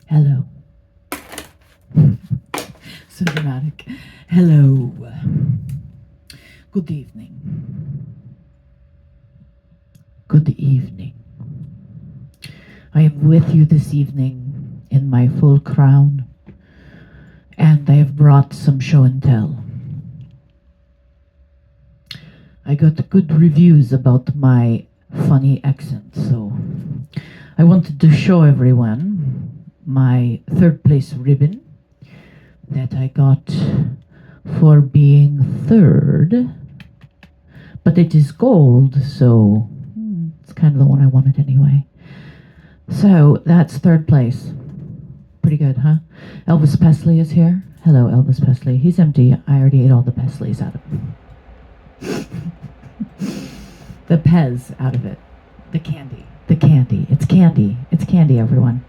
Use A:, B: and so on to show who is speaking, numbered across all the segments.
A: Hello. So dramatic. Hello. Good evening. Good evening. I am with you this evening in my full crown, and I have brought some show and tell. I got good reviews about my funny accent, so I wanted to show everyone my third place ribbon that I got for being third, but it is gold, so it's kind of the one I wanted anyway. So that's third place. Pretty good, huh? Elvis Presley is here. Hello, Elvis Presley. He's empty. I already ate all the Presleys out of it. The Pez out of it. The candy. The candy. It's candy. It's candy, everyone.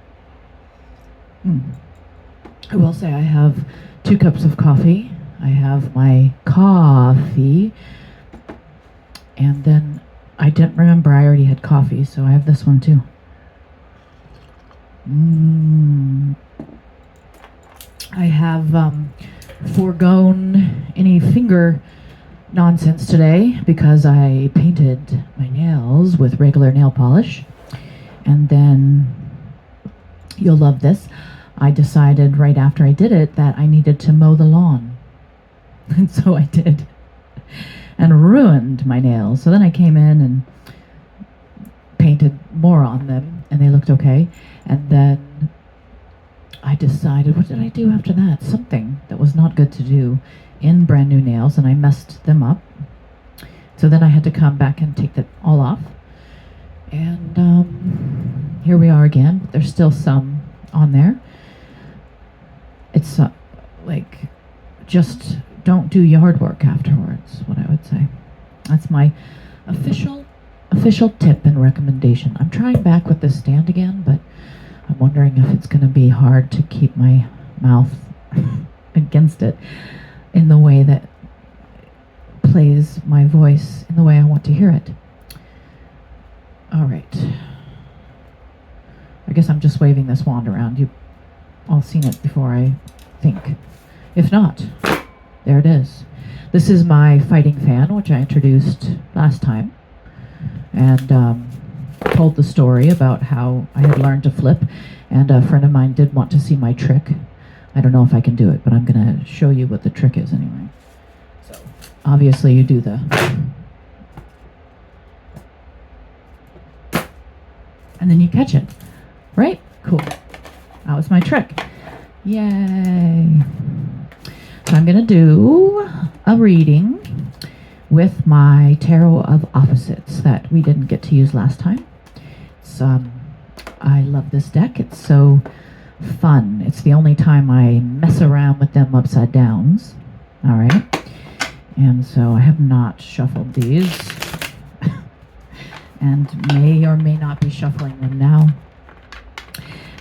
A: I will say I have 2 cups of coffee. I have my coffee. And then I didn't remember I already had coffee, so I have this one too. I have foregone any finger nonsense today because I painted my nails with regular nail polish. And then, you'll love this, I decided right after I did it that I needed to mow the lawn. And so I did. And ruined my nails. So then I came in and painted more on them, and they looked okay. And then I decided, what did I do after that? Something that was not good to do in brand new nails, and I messed them up. So then I had to come back and take that all off. And here we are again. There's still some on there. It's like, just don't do yard work afterwards, what I would say. That's my official tip and recommendation. I'm trying back with this stand again, but I'm wondering if it's going to be hard to keep my mouth against it in the way that plays my voice in the way I want to hear it. All right. I guess I'm just waving this wand around. You've all seen it before, I think. If not, there it is. This is my fighting fan, which I introduced last time, and told the story about how I had learned to flip, and a friend of mine did want to see my trick. I don't know if I can do it, but I'm going to show you what the trick is anyway. So, obviously you do the... and then you catch it, right? Cool. That was my trick. Yay. So I'm going to do a reading with my Tarot of Opposites that we didn't get to use last time. It's, I love this deck. It's so fun. It's the only time I mess around with them upside downs. All right. And so I have not shuffled these and may or may not be shuffling them now.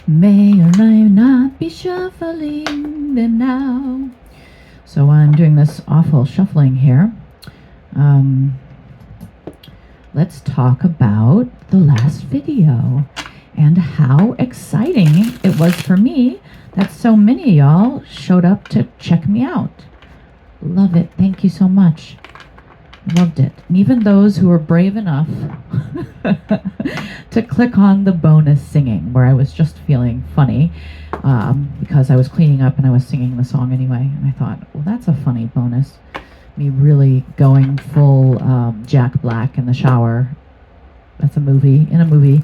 A: May or may not be shuffling them now. So while I'm doing this awful shuffling here, let's talk about the last video and how exciting it was for me that so many of y'all showed up to check me out. Love it. Thank you so much. Loved it. And even those who were brave enough to click on the bonus singing, where I was just feeling funny because I was cleaning up and I was singing the song anyway. And I thought, well, that's a funny bonus. Me really going full Jack Black in the shower. That's a movie, in a movie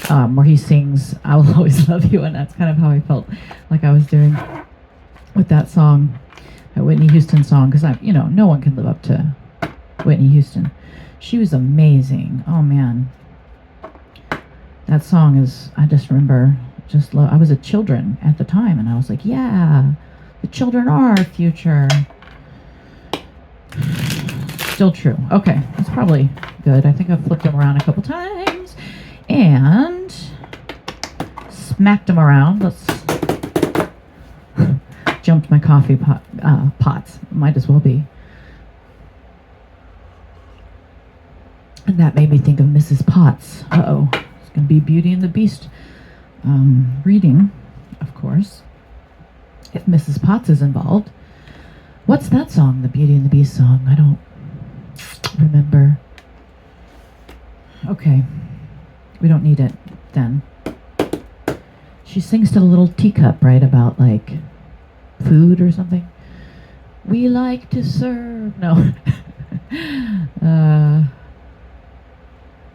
A: where he sings "I Will Always Love You," and that's kind of how I felt like I was doing with that song, that Whitney Houston song, because no one can live up to Whitney Houston. She was amazing. Oh man, that song is, I just remember, I was a children at the time, and I was like, yeah, the children are our future. Still true. Okay, that's probably good. I think I've flipped them around a couple times and smacked them around. Let's jumped my coffee pots. Might as well be. And that made me think of Mrs. Potts. Uh-oh. It's going to be Beauty and the Beast reading. of course, if Mrs. Potts is involved. What's that song, the Beauty and the Beast song? I don't remember. Okay, we don't need it then. She sings to the little teacup, right, about like food or something. We like to serve. No.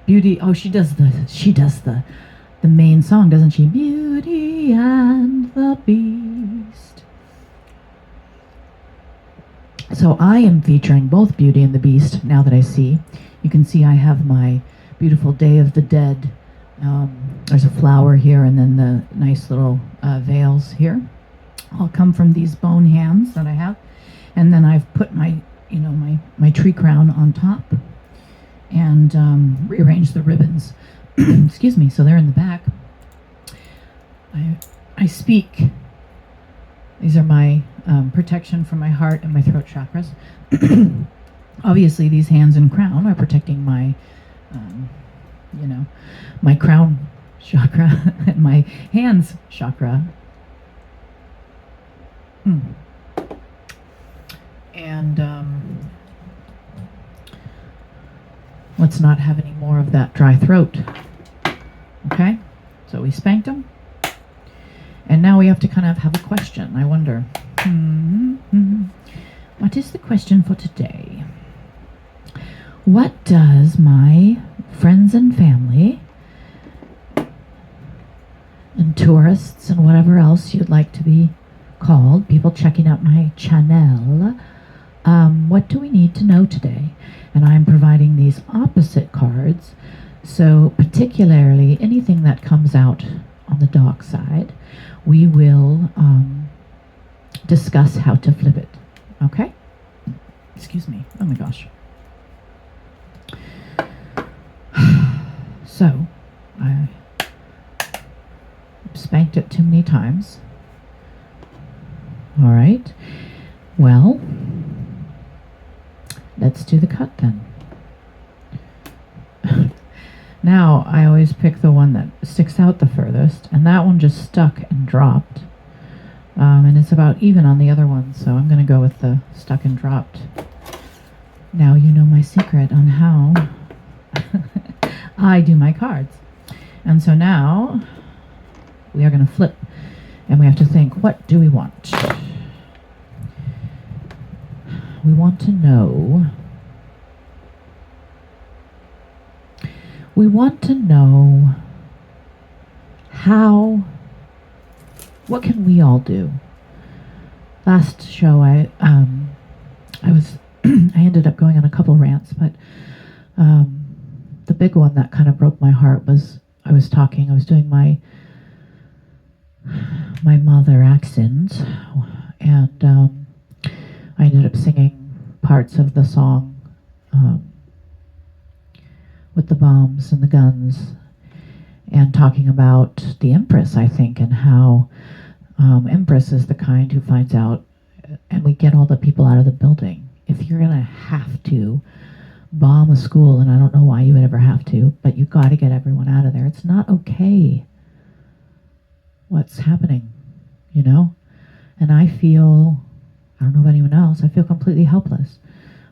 A: Beauty. Oh, she does the main song, doesn't she? Beauty and the Beast. So I am featuring both Beauty and the Beast now that I see. You can see I have my beautiful Day of the Dead. There's a flower here and then the nice little veils here. All come from these bone hands that I have. And then I've put my tree crown on top and rearranged the ribbons. Excuse me, so they're in the back. I speak. These are my protection for my heart and my throat chakras. Obviously, these hands and crown are protecting my, my crown chakra and my hands chakra. And let's not have any more of that dry throat. Okay? So we spanked them. And now we have to kind of have a question. I wonder, what is the question for today? What does my friends and family and tourists and whatever else you'd like to be called, people checking out my channel, what do we need to know today? And I'm providing these opposite cards. So particularly anything that comes out on the dark side, we will discuss how to flip it. Okay? Excuse me. Oh my gosh. So, I spanked it too many times. All right. Well, let's do the cut then. Now, I always pick the one that sticks out the furthest, and that one just stuck and dropped. And it's about even on the other one, so I'm going to go with the stuck and dropped. Now you know my secret on how I do my cards. And so now we are going to flip, and we have to think, what do we want? We want to know... We want to know what can we all do? Last show I was I ended up going on a couple rants, but the big one that kind of broke my heart was I was doing my mother accent, and I ended up singing parts of the song with the bombs and the guns, and talking about the Empress, I think, and how Empress is the kind who finds out, and we get all the people out of the building. If you're going to have to bomb a school, and I don't know why you would ever have to, but you've got to get everyone out of there. It's not okay what's happening, you know? And I don't know about anyone else, I feel completely helpless.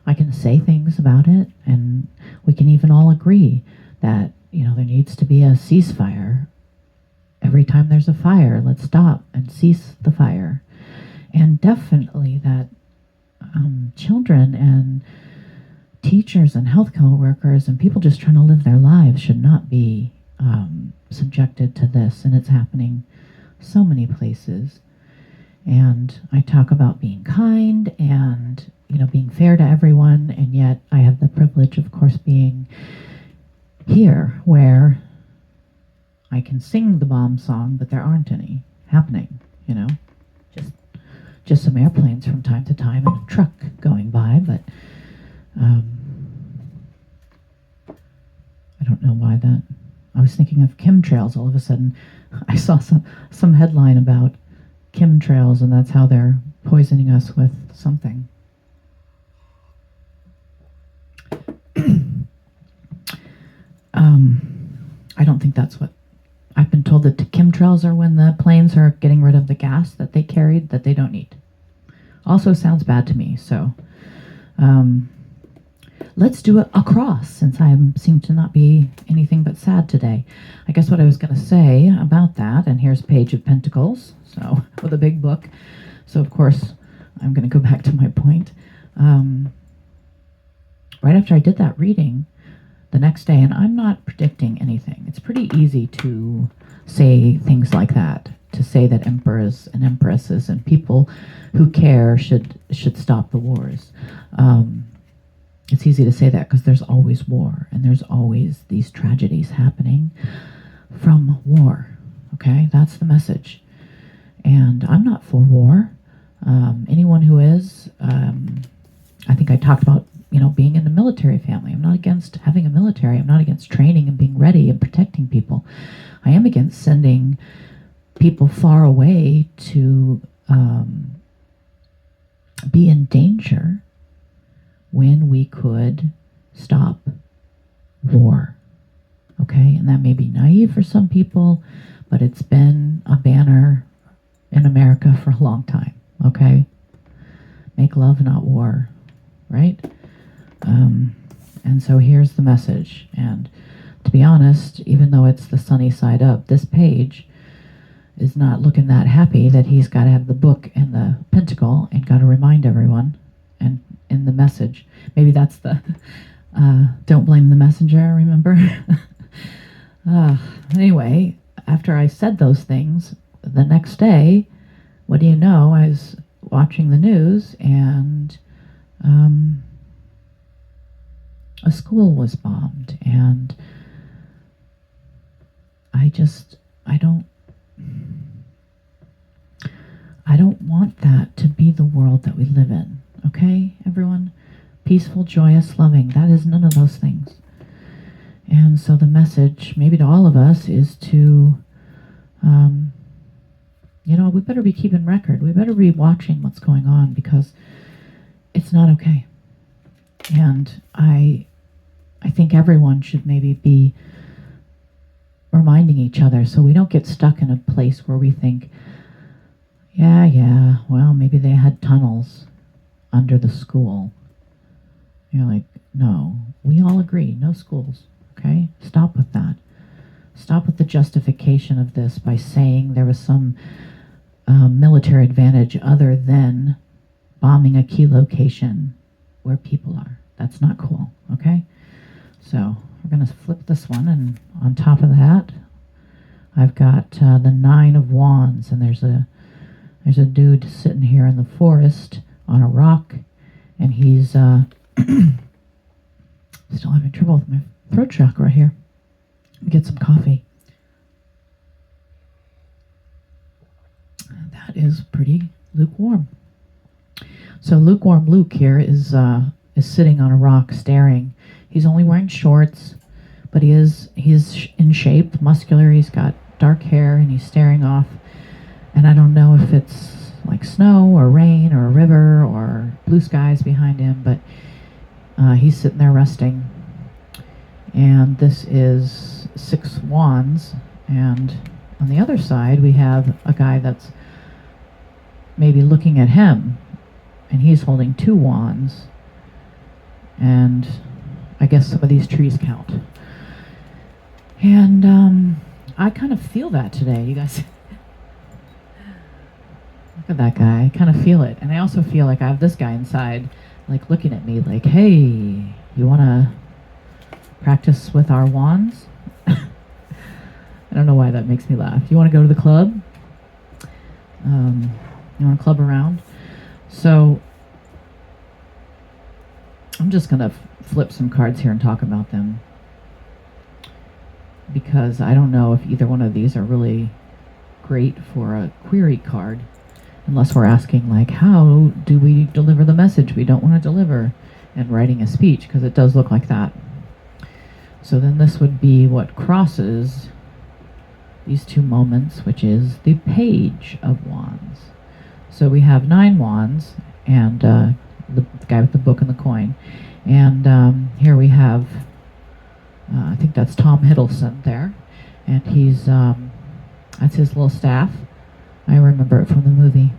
A: I can say things about it, and we can even all agree that, there needs to be a ceasefire. Every time there's a fire, let's stop and cease the fire. And definitely that children and teachers and healthcare workers and people just trying to live their lives should not be subjected to this, and it's happening so many places. And I talk about being kind and being fair to everyone, and yet I have the privilege, of course, being here where I can sing the bomb song, but there aren't any happening, just some airplanes from time to time and a truck going by, but I don't know why that. I was thinking of chemtrails. All of a sudden, I saw some headline about chemtrails, and that's how they're poisoning us with something. I don't think that's what I've been told that the chemtrails are when the planes are getting rid of the gas that they carried that they don't need. Also sounds bad to me, so let's do a cross, since I seem to not be anything but sad today. I guess what I was going to say about that, and here's Page of Pentacles, so with a big book. So of course, I'm going to go back to my point. Right after I did that reading, the next day, and I'm not predicting anything. It's pretty easy to say things like that, to say that emperors and empresses and people who care should stop the wars. It's easy to say that because there's always war, and there's always these tragedies happening from war. Okay, that's the message. And I'm not for war. Anyone who is, I think I talked about, being in the military family. I'm not against having a military. I'm not against training and being ready and protecting people. I am against sending people far away to be in danger when we could stop war. Okay, and that may be naive for some people, but it's been a banner in America for a long time. Okay, make love, not war, right? And so here's the message. And to be honest, even though it's the sunny side up, this page is not looking that happy that he's got to have the book and the pentacle and got to remind everyone. And in the message, maybe that's the don't blame the messenger, remember? Anyway, after I said those things, the next day, what do you know, I was watching the news, and a school was bombed, and I don't want that to be the world that we live in. Okay, everyone? Peaceful, joyous, loving. That is none of those things. And so the message, maybe to all of us, is to, we better be keeping record. We better be watching what's going on, because it's not okay. And I think everyone should maybe be reminding each other, so we don't get stuck in a place where we think, well, maybe they had tunnels under the school. You're like, no, we all agree, no schools, okay? Stop with that. Stop with the justification of this by saying there was some military advantage other than bombing a key location where people are. That's not cool, okay? So we're going to flip this one, and on top of that, I've got the Nine of Wands, and there's a dude sitting here in the forest on a rock, and he's still having trouble with my throat chakra here. Let me get some coffee. That is pretty lukewarm. So lukewarm Luke here is sitting on a rock staring. He's only wearing shorts, but he's in shape, muscular. He's got dark hair, and he's staring off. And I don't know if it's like snow or rain or a river or blue skies behind him, but he's sitting there resting. And this is 6 wands. And on the other side, we have a guy that's maybe looking at him, and he's holding 2 wands. And I guess some of these trees count. And I kind of feel that today, you guys. Look at that guy. I kind of feel it. And I also feel like I have this guy inside, like looking at me like, hey, you want to practice with our wands? I don't know why that makes me laugh. You want to go to the club? You want to club around? So I'm just going to flip some cards here and talk about them, because I don't know if either one of these are really great for a query card, unless we're asking, like, how do we deliver the message we don't want to deliver, and writing a speech, because it does look like that. So then this would be what crosses these 2 moments, which is the Page of Wands. So we have 9 wands, and the guy with the book and the coin. And here we have, I think that's Tom Hiddleston there. And he's That's his little staff. I remember it from the movie.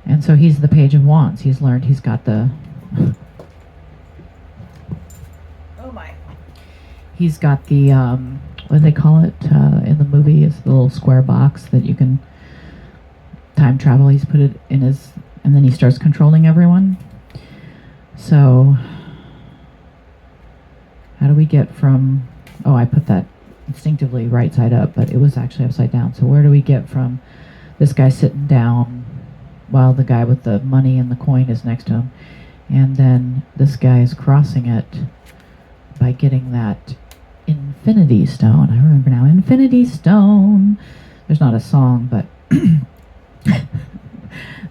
A: And so he's the Page of Wands. He's learned he's got the... oh my. He's got the, what do they call it in the movie? It's the little square box that you can time travel. He's put it in his... and then he starts controlling everyone. So, how do we get from... oh, I put that instinctively right side up, but it was actually upside down. So where do we get from this guy sitting down while the guy with the money and the coin is next to him, and then this guy is crossing it by getting that Infinity Stone? I remember now, Infinity Stone. There's not a song, but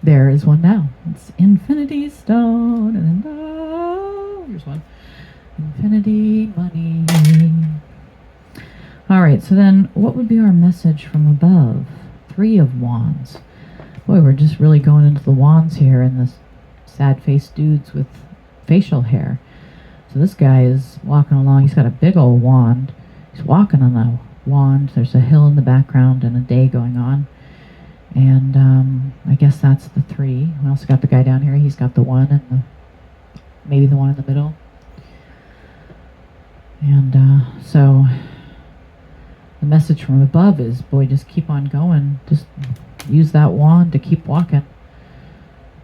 A: there is one now. It's Infinity Stone, and then here's one. Infinity money. All right, so then what would be our message from above? 3 of Wands. Boy, we're just really going into the wands here and this sad-faced dudes with facial hair. So this guy is walking along. He's got a big old wand. He's walking on a wand. There's a hill in the background and a day going on. And I guess that's the 3. We also got the guy down here. He's got the 1 and maybe the 1 in the middle. And so the message from above is, boy, just keep on going. Just use that wand to keep walking.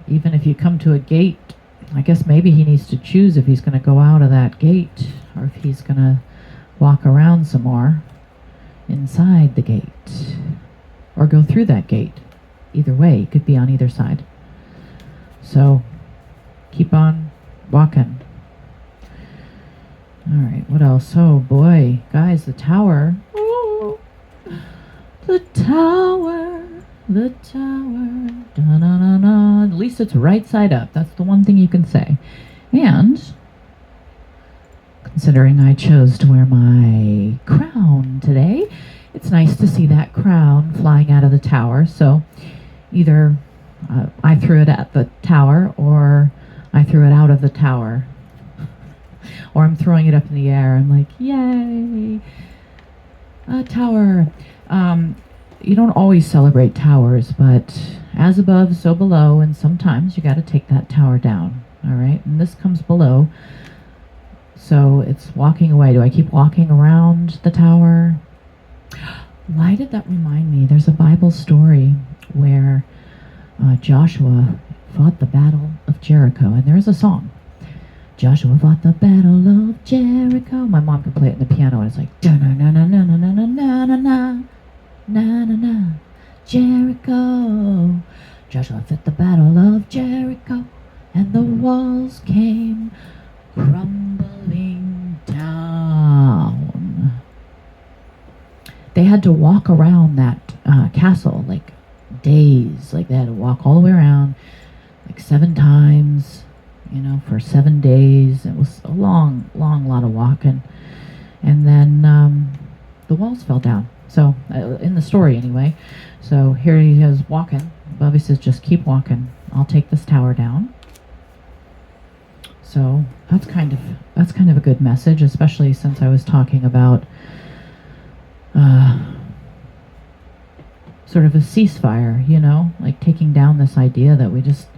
A: Even if you come to a gate, I guess maybe he needs to choose if he's going to go out of that gate or if he's going to walk around some more inside the gate or go through that gate. Either way, it could be on either side. So keep on walking. All right, what else? Oh boy, guys, the tower. Oh, the tower, the tower. Da-na-na-na. At least it's right side up. That's the one thing you can say. And considering I chose to wear my crown today, it's nice to see that crown flying out of the tower. So either I threw it at the tower or I threw it out of the tower. Or I'm throwing it up in the air. I'm like, yay, a tower. You don't always celebrate towers, but as above, so below, and sometimes you got to take that tower down. All right, and this comes below, so it's walking away. Do I keep walking around the tower? Why did that remind me? There's a Bible story where Joshua fought the Battle of Jericho, and there is a song. Joshua fought the Battle of Jericho. My mom could play it in the piano, and it's like da na na na na na na na na na na na na Jericho. Joshua fought the Battle of Jericho, and the walls came crumbling down. They had to walk around that castle like days. Like they had to walk all the way around like 7 times. You know, for 7 days. It was a long lot of walking. And then the walls fell down. So, in the story anyway. So here he is walking. Bubby says, just keep walking. I'll take this tower down. So that's kind of a good message, especially since I was talking about sort of a ceasefire, you know, like taking down this idea that we just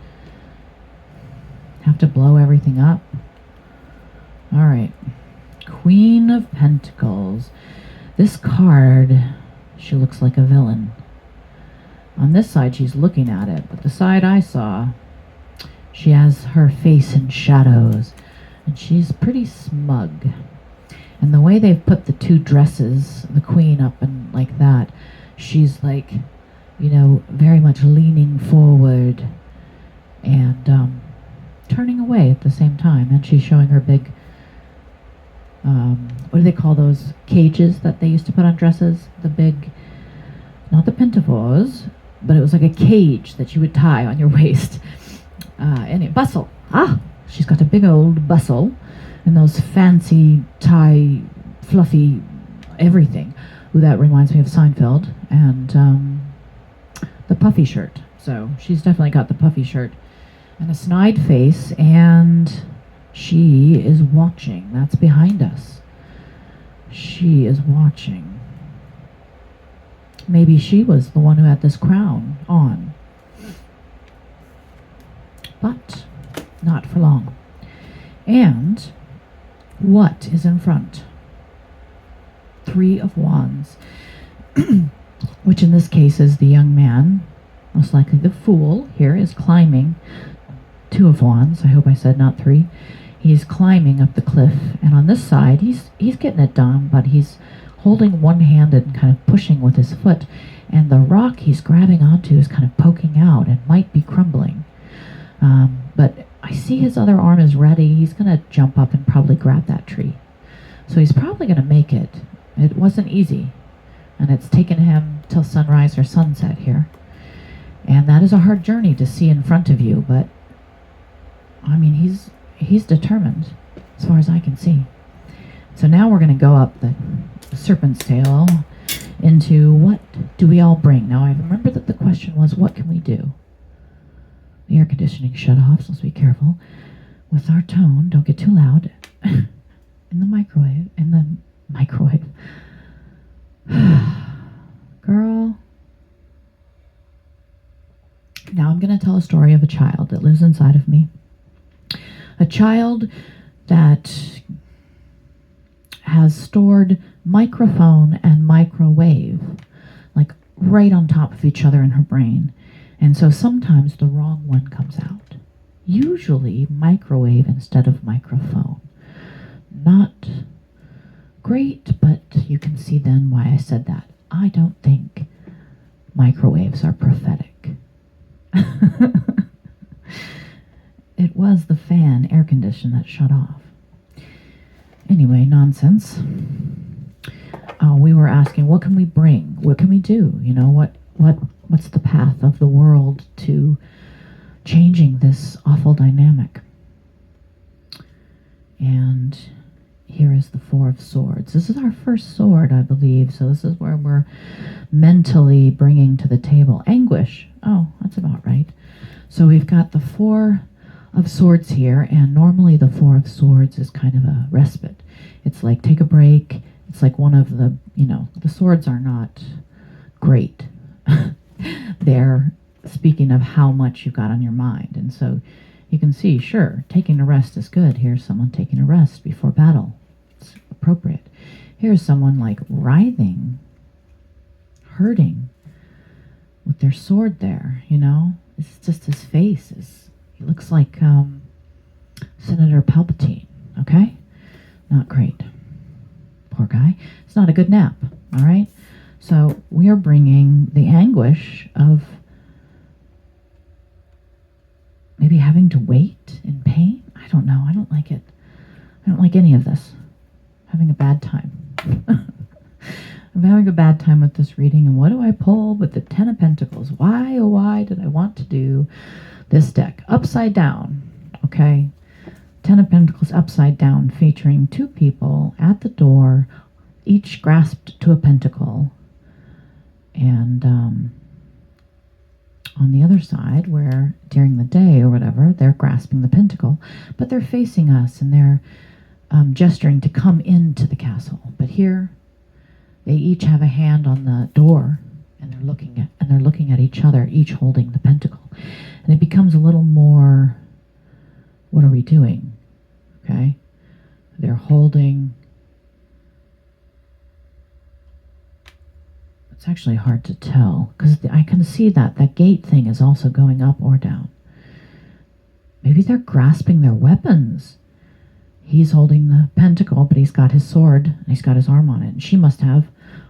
A: have to blow everything up. All right. Queen of Pentacles. This card, she looks like a villain. On this side, she's looking at it, but the side I saw, she has her face in shadows, and she's pretty smug. And the way they've put the 2 dresses, the queen up and like that, she's like, you know, very much leaning forward and turning away at the same time, and she's showing her big what do they call those cages that they used to put on dresses? The big, not the pinafores, but it was like a cage that you would tie on your waist. Anyway, bustle. She's got a big old bustle and those fancy tie, fluffy everything. Ooh, that reminds me of Seinfeld. And the puffy shirt. So she's definitely got the puffy shirt and a snide face, and she is watching. That's behind us. She is watching. Maybe she was the one who had this crown on. But not for long. And what is in front? 3 of Wands, which in this case is the young man, most likely the fool here, is climbing. 2 of Wands, I hope I said not 3. He's climbing up the cliff, and on this side, he's getting it done, but he's holding one-handed and kind of pushing with his foot, and the rock he's grabbing onto is kind of poking out and might be crumbling. But I see his other arm is ready. He's going to jump up and probably grab that tree. So he's probably going to make it. It wasn't easy, and it's taken him till sunrise or sunset here. And that is a hard journey to see in front of you, but I mean, he's determined as far as I can see. So now we're going to go up the serpent's tail into what do we all bring. Now I remember that the question was, what can we do? The air conditioning shut off, so let's be careful with our tone. Don't get too loud. In the microwave. Girl. Now I'm going to tell a story of a child that lives inside of me. A child that has stored microphone and microwave like right on top of each other in her brain. And so sometimes the wrong one comes out. Usually microwave instead of microphone. Not great, but you can see then why I said that. I don't think microwaves are prophetic. It was the fan air condition that shut off. Anyway, nonsense. We were asking, what can we bring? What can we do? You know, what's the path of the world to changing this awful dynamic? And here is the 4 of Swords. This is our first sword, I believe. So this is where we're mentally bringing to the table anguish. Oh, that's about right. So we've got the 4 of Swords here, and normally the 4 of Swords is kind of a respite. It's like take a break. It's like one of the, the swords are not great. They're speaking of how much you've got on your mind. And so you can see, sure, taking a rest is good. Here's someone taking a rest before battle. It's appropriate. Here's someone like writhing, hurting with their sword there, It's just his face. He looks like Senator Palpatine, okay? Not great. Poor guy. It's not a good nap, all right? So we are bringing the anguish of maybe having to wait in pain. I don't know. I don't like it. I don't like any of this. I'm having a bad time. I'm having a bad time with this reading. And what do I pull with the 10 of Pentacles? Why, oh why did I want to do this deck? Upside down, okay? 10 of Pentacles upside down, featuring 2 people at the door, each grasped to a pentacle. And on the other side, where during the day or whatever, they're grasping the pentacle, but they're facing us and they're gesturing to come into the castle. But here, they each have a hand on the door, and they're looking at each other, each holding the pentacle. And it becomes a little more, what are we doing? Okay? They're holding. It's actually hard to tell, because I can see that that gate thing is also going up or down. Maybe they're grasping their weapons. He's holding the pentacle, but he's got his sword, and he's got his arm on it. And she must have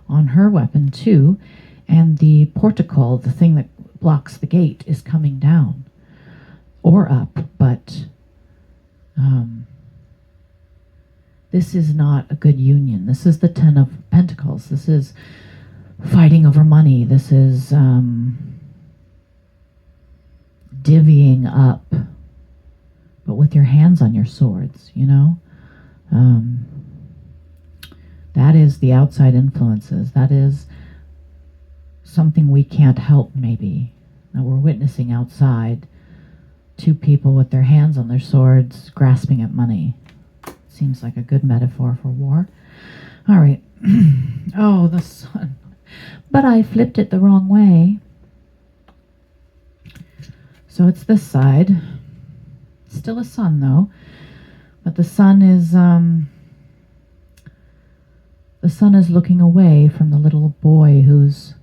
A: on her weapon, too. And the portico, the thing that blocks the gate, is coming down. Or up, but this is not a good union. This is the 10 of Pentacles. This is fighting over money. This is divvying up, but with your hands on your swords, that is the outside influences. That is something we can't help, maybe, that we're witnessing outside. 2 people with their hands on their swords grasping at money. Seems like a good metaphor for war. All right. Oh, the sun. But I flipped it the wrong way. So it's this side. Still a sun though. But the sun is looking away from the little boy who's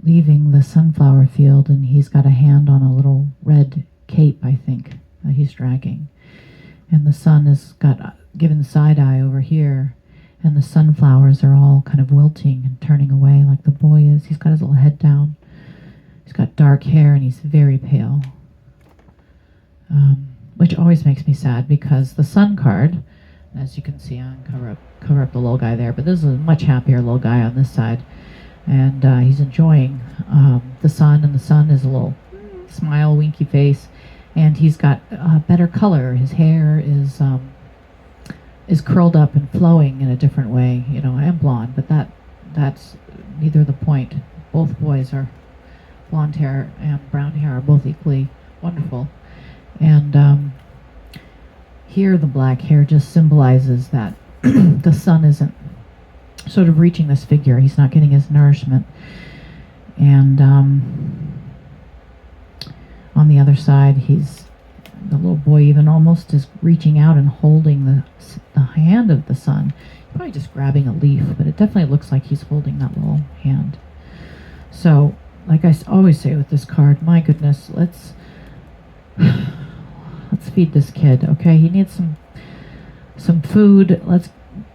A: leaving the sunflower field, and he's got a hand on a little red cape, I think, that he's dragging. And the sun has got given side eye over here, and the sunflowers are all kind of wilting and turning away like the boy is. He's got his little head down. He's got dark hair, and he's very pale, which always makes me sad because the sun card, as you can see, I'll cover up the little guy there, but this is a much happier little guy on this side. And he's enjoying the sun, and the sun is a little smile, winky face, and he's got better color. His hair is curled up and flowing in a different way. You know, I am blonde, but that's neither the point. Both boys are blonde hair and brown hair are both equally wonderful. And here the black hair just symbolizes that the sun isn't sort of reaching this figure. He's not getting his nourishment. And on the other side, the little boy even almost is reaching out and holding the hand of the sun. He's probably just grabbing a leaf, but it definitely looks like he's holding that little hand. So, like I always say with this card, my goodness, let's feed this kid, okay? He needs some food. Let's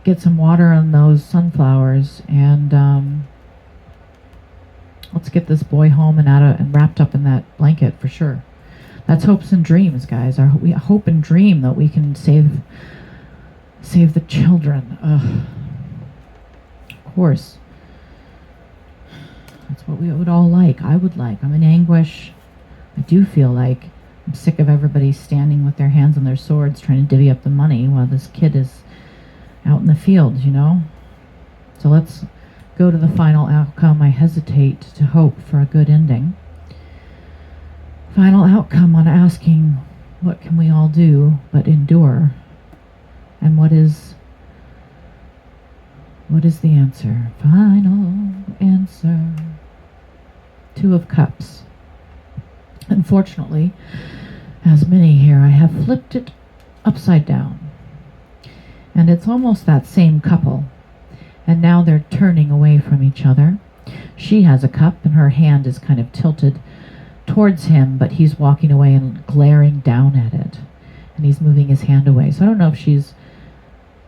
A: get some water on those sunflowers, and let's get this boy home and wrapped up in that blanket for sure. That's hopes and dreams, guys. We hope and dream that we can save the children. Of course, that's what we would all like. I would like. I'm in anguish. I do feel like I'm sick of everybody standing with their hands on their swords trying to divvy up the money while this kid is out in the field, you know? So let's go to the final outcome. I hesitate to hope for a good ending. Final outcome on asking, what can we all do but endure? And what is the answer? Final answer. Two of Cups. Unfortunately, as many here, I have flipped it upside down. And it's almost that same couple. And now they're turning away from each other. She has a cup and her hand is kind of tilted towards him, but he's walking away and glaring down at it. And he's moving his hand away. So I don't know if she's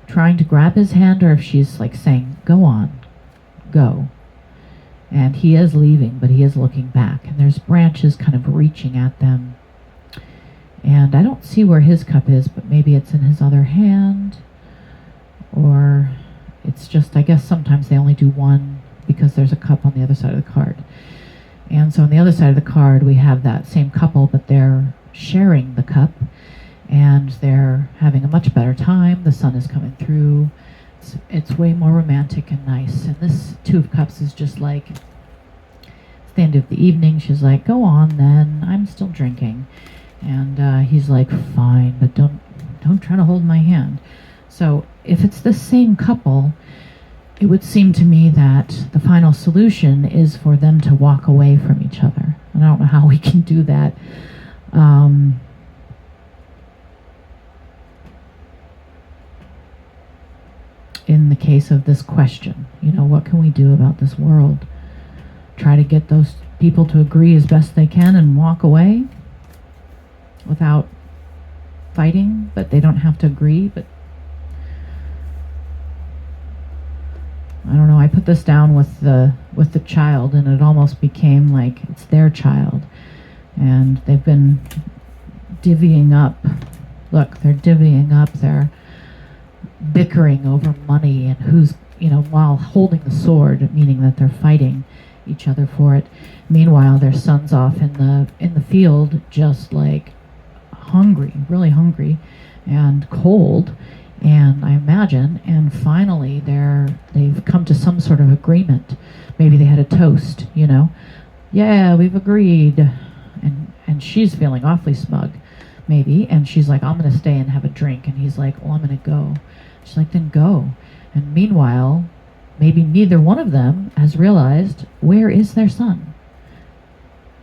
A: trying to grab his hand or if she's like saying, go on, go. And he is leaving, but he is looking back. And there's branches kind of reaching at them. And I don't see where his cup is, but maybe it's in his other hand. Or it's just, I guess sometimes they only do one because there's a cup on the other side of the card. And so on the other side of the card, we have that same couple, but they're sharing the cup. And they're having a much better time. The sun is coming through. It's way more romantic and nice. And this Two of Cups is just like, it's the end of the evening. She's like, go on then. I'm still drinking. And he's like, fine, but don't try to hold my hand. So if it's the same couple, it would seem to me that the final solution is for them to walk away from each other. And I don't know how we can do that. In the case of this question, what can we do about this world? Try to get those people to agree as best they can and walk away without fighting, but they don't have to agree. But I don't know, I put this down with the child, and it almost became like it's their child. And they've been divvying up. Look, they're divvying up their bickering over money and who's, while holding the sword, meaning that they're fighting each other for it. Meanwhile, their son's off in the field, just like hungry, really hungry and cold. And I imagine, and finally they've come to some sort of agreement. Maybe they had a toast, Yeah, we've agreed. And she's feeling awfully smug, maybe. And she's like, I'm going to stay and have a drink. And he's like, well, I'm going to go. She's like, then go. And meanwhile, maybe neither one of them has realized where is their sun.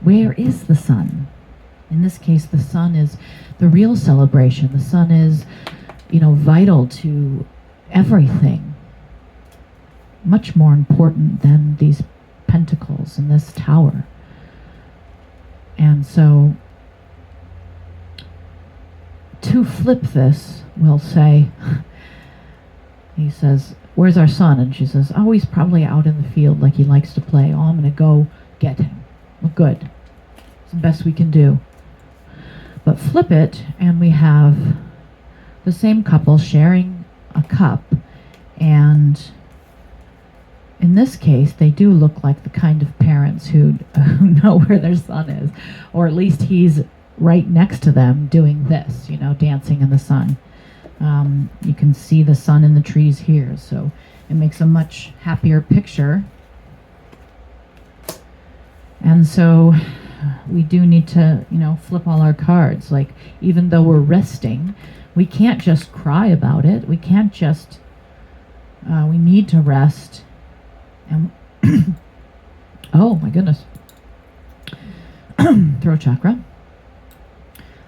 A: Where is the sun? In this case, the sun is the real celebration. The sun is, vital to everything. Much more important than these pentacles in this tower. And so, to flip this, we'll say, he says, where's our son? And she says, oh, he's probably out in the field like he likes to play. Oh, I'm going to go get him. Well, good. It's the best we can do. But flip it, and we have the same couple sharing a cup, and in this case, they do look like the kind of parents who know where their son is, or at least he's right next to them doing this, dancing in the sun. You can see the sun in the trees here, so it makes a much happier picture. And so we do need to, flip all our cards. Like, even though we're resting, we can't just cry about it. We can't just, we need to rest. And oh my goodness. Throat chakra.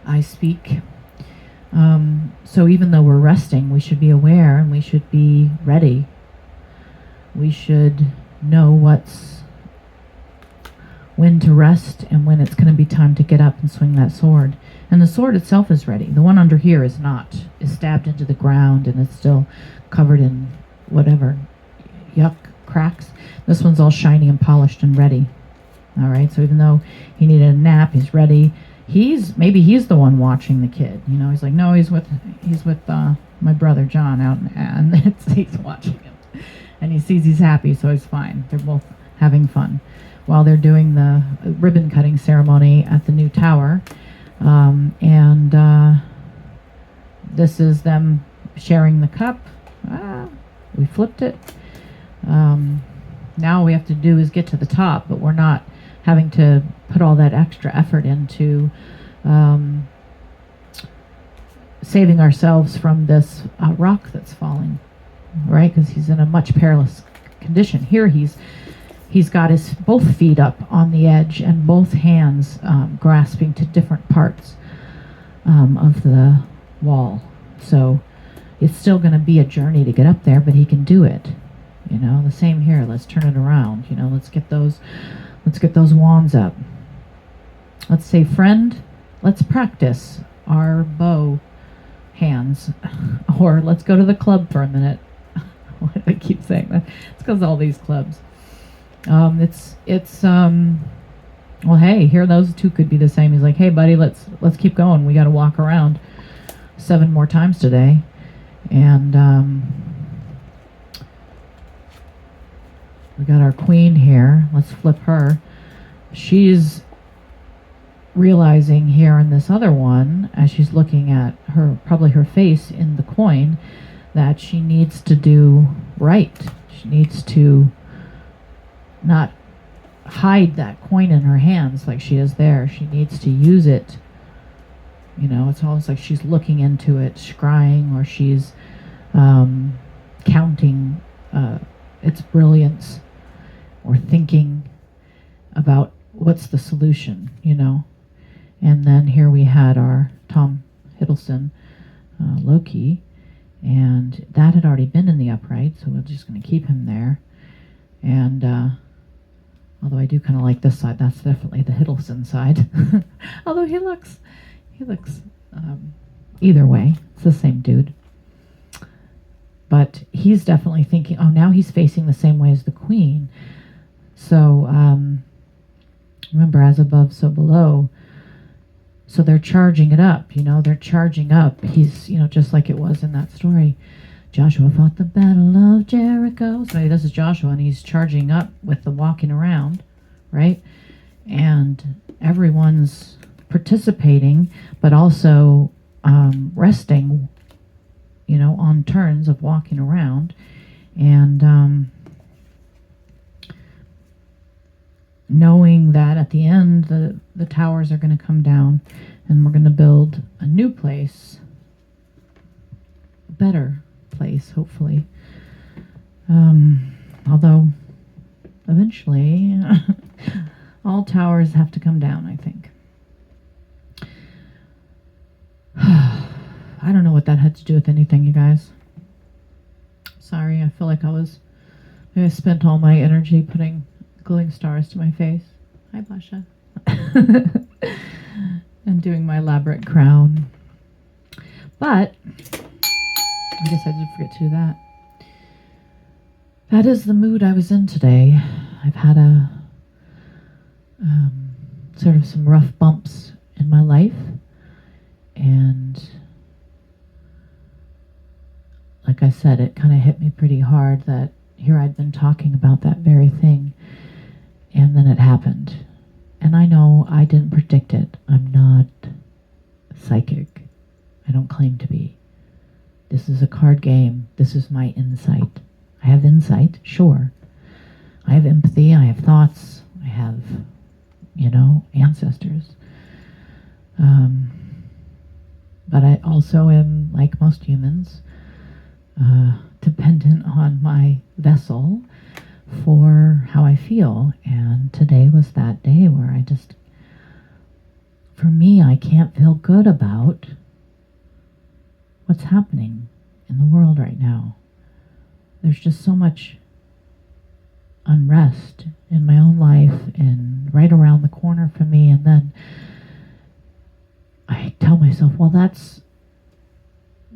A: I speak. So even though we're resting, we should be aware and we should be ready. We should know when to rest and when it's going to be time to get up and swing that sword. And the sword itself is ready. The one under here is not. It's stabbed into the ground and it's still covered in whatever yuck cracks. This one's all shiny and polished and ready. All right, so even though he needed a nap, he's ready. Maybe he's the one watching the kid. He's like, no, he's with my brother John out, and he's watching him, and he sees he's happy, so he's fine. They're both having fun while they're doing the ribbon cutting ceremony at the new tower, and this is them sharing the cup. We flipped it. Now all we have to do is get to the top, but we're not having to put all that extra effort into saving ourselves from this rock that's falling, right? Because he's in a much perilous condition. Here he's got his both feet up on the edge and both hands grasping to different parts of the wall. So it's still going to be a journey to get up there, but he can do it. The same here. Let's turn it around. Let's get those wands up. Let's say, friend, let's practice our bow hands. Or let's go to the club for a minute. Why do I keep saying that? It's because all these clubs. Well, hey, here those two could be the same. He's like, hey, buddy, let's keep going. We got to walk around 7 more times today. And we got our queen here. Let's flip her. She's realizing here in this other one, as she's looking at probably her face in the coin, that she needs to do right. She needs to not hide that coin in her hands like she is there. She needs to use it. It's almost like she's looking into it, scrying, or she's counting its brilliance, or thinking about what's the solution, And then here we had our Tom Hiddleston Loki, and that had already been in the upright, so we're just going to keep him there. And although I do kind of like this side, that's definitely the Hiddleston side. Although he looks either way, it's the same dude. But he's definitely thinking, oh, now he's facing the same way as the queen. So remember, as above, so below. So they're charging it up, they're charging up. He's, just like it was in that story. Joshua fought the battle of Jericho. So this is Joshua, and he's charging up with the walking around, right? And everyone's participating, but also resting, on turns of walking around. And knowing that at the end the towers are going to come down and we're going to build a new place, a better place, hopefully. Although, eventually, all towers have to come down, I think. I don't know what that had to do with anything, you guys. Sorry, I feel like maybe I spent all my energy putting gluing stars to my face. Hi, Basha. And doing my elaborate crown. But, I guess I did forget to do that. That is the mood I was in today. I've had sort of some rough bumps in my life. And like I said, it kind of hit me pretty hard that here I'd been talking about that very thing, and then it happened. And I know I didn't predict it. I'm not psychic. I don't claim to be. This is a card game. This is my insight. I have insight, sure. I have empathy. I have thoughts. I have, ancestors. But I also am, like most humans, dependent on my vessel for how I feel. And today was that day where for me, I can't feel good about what's happening in the world right now. There's just so much unrest in my own life and right around the corner from me. And then I tell myself, well,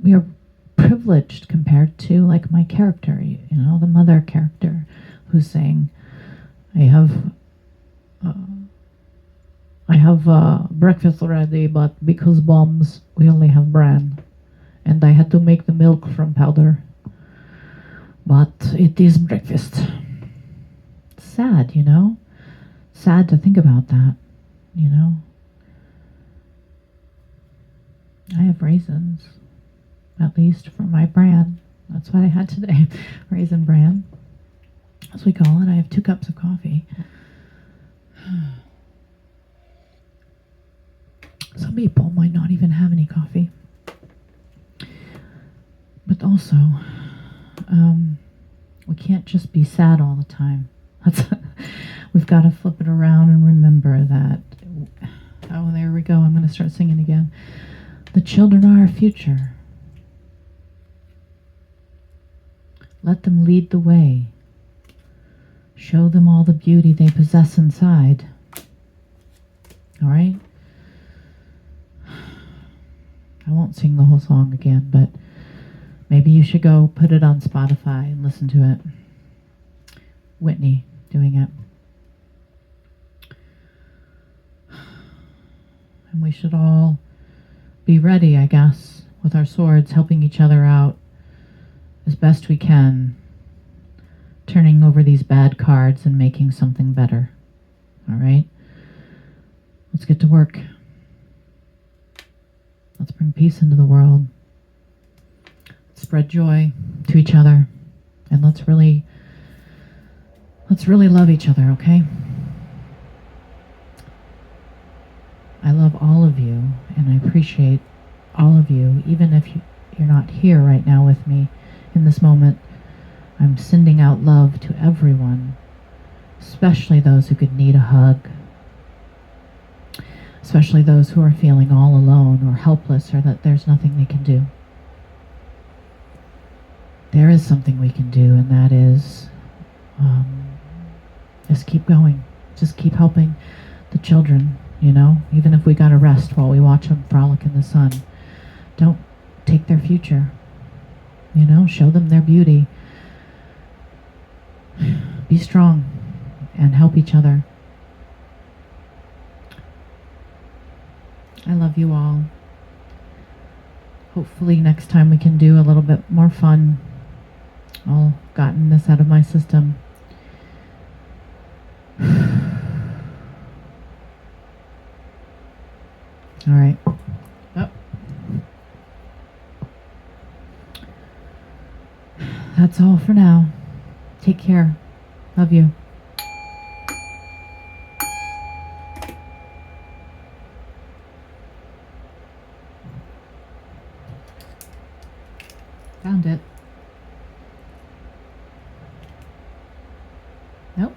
A: we are privileged compared to like my character, the mother character who's saying, I have breakfast ready, but because bombs, we only have bran. And I had to make the milk from powder. But it is breakfast. Sad, Sad to think about that, I have raisins, at least for my bran. That's what I had today. Raisin bran, as we call it. I have 2 cups of coffee. Some people might not even have any coffee. But also, we can't just be sad all the time. We've got to flip it around and remember that, oh, there we go. I'm going to start singing again. The children are our future. Let them lead the way. Show them all the beauty they possess inside. All right? I won't sing the whole song again, but maybe you should go put it on Spotify and listen to it. Whitney doing it. And we should all be ready, I guess, with our swords, helping each other out as best we can, turning over these bad cards and making something better. All right? Let's get to work. Let's bring peace into the world. Spread joy to each other. And let's really love each other, okay? I love all of you, and I appreciate all of you, even if you're not here right now with me in this moment. I'm sending out love to everyone, especially those who could need a hug, especially those who are feeling all alone or helpless or that there's nothing they can do. There is something we can do, and that is just keep going. Just keep helping the children, even if we gotta rest while we watch them frolic in the sun. Don't take their future. Show them their beauty. Be strong and help each other. I love you all. Hopefully next time we can do a little bit more fun. All gotten this out of my system. All right. Oh. That's all for now. Take care. Love you. Found it. Nope.